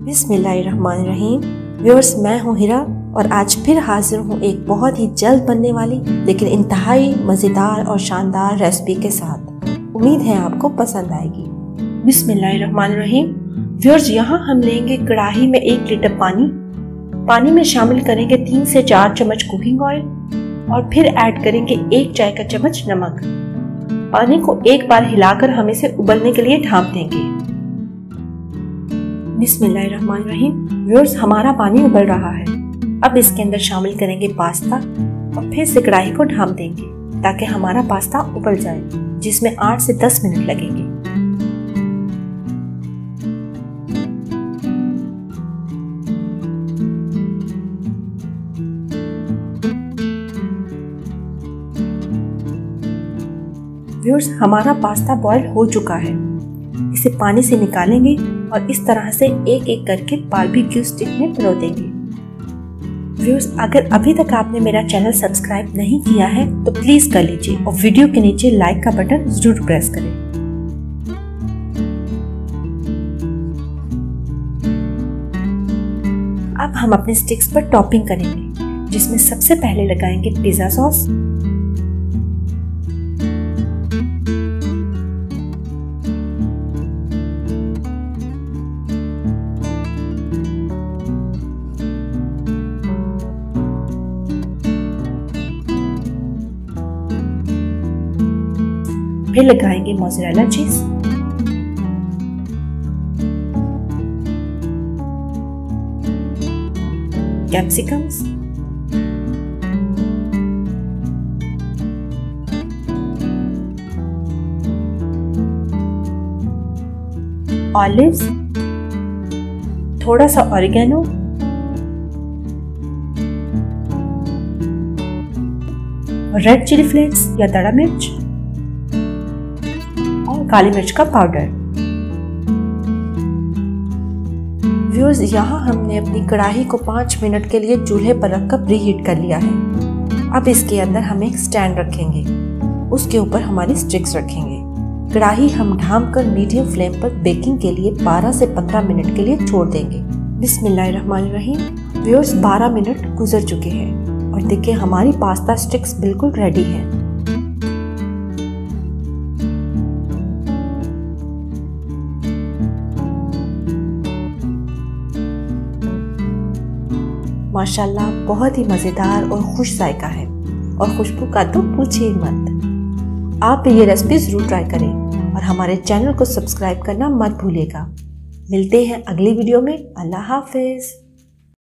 बिस्मिल्लाहिर्रहमानिर्रहीम। व्यूअर्स, मैं हूँ हिरा और आज फिर हाजिर हूँ एक बहुत ही जल्द बनने वाली लेकिन इंतहाई मज़ेदार और शानदार रेसिपी के साथ। उम्मीद है आपको पसंद आएगी। बिस्मिल्लाहिर्रहमानिर्रहीम। व्यूअर्स, यहाँ हम लेंगे कढ़ाई में 1 लीटर पानी में शामिल करेंगे 3 से 4 चम्मच कुकिंग ऑयल और फिर ऐड करेंगे 1 चाय का चम्मच नमक। पानी को एक बार हिलाकर हम इसे उबलने के लिए ढाँप देंगे। बिस्मिल्लाहिर्रहमानिर्रहीम। व्यूअर्स, हमारा पानी उबल रहा है। अब इसके अंदर शामिल करेंगे पास्ता और फिर से कढ़ाई को ढाँप देंगे ताकि हमारा पास्ता उबल जाए, जिसमें 8 से 10 मिनट लगेंगे। व्यूअर्स, हमारा पास्ता बॉईल हो चुका है। इसे पानी से निकालेंगे और इस तरह से एक एक करके बारबेक्यू स्टिक में पिरो देंगे। व्यूअर्स, अगर अभी तक आपने मेरा चैनल सब्सक्राइब नहीं किया है तो प्लीज कर लीजिए और वीडियो के नीचे लाइक का बटन जरूर प्रेस करें। अब हम अपने स्टिक्स पर टॉपिंग करेंगे, जिसमें सबसे पहले लगाएंगे पिज्जा सॉस, फिर लगाएंगे मोज़रेला चीज, कैप्सिकम्स, ऑलिव्स, थोड़ा सा ऑरिगेनो, रेड चिली फ्लेक्स या दड़ा मिर्च, काली मिर्च का पाउडर। व्यूअर्स, यहाँ हमने अपनी कढ़ाई को 5 मिनट के लिए चूल्हे पर रखकर प्रीहीट कर लिया है। अब इसके अंदर हम एक स्टैंड रखेंगे, उसके ऊपर हमारी स्टिक्स रखेंगे। कढ़ाई हम ढाँप कर मीडियम फ्लेम पर बेकिंग के लिए 12 से 15 मिनट के लिए छोड़ देंगे। बिस्मिल्लाहिर्रहमानिर्रहीम। व्यूअर्स, 12 मिनट गुजर चुके हैं और देखिए हमारी पास्ता स्टिक्स बिल्कुल रेडी है। माशाल्लाह, बहुत ही मज़ेदार और खुश जायका है और खुशबू का तो पूछिए मत। आप ये रेसिपी ज़रूर ट्राई करें और हमारे चैनल को सब्सक्राइब करना मत भूलिएगा। मिलते हैं अगली वीडियो में। अल्लाह हाफिज़।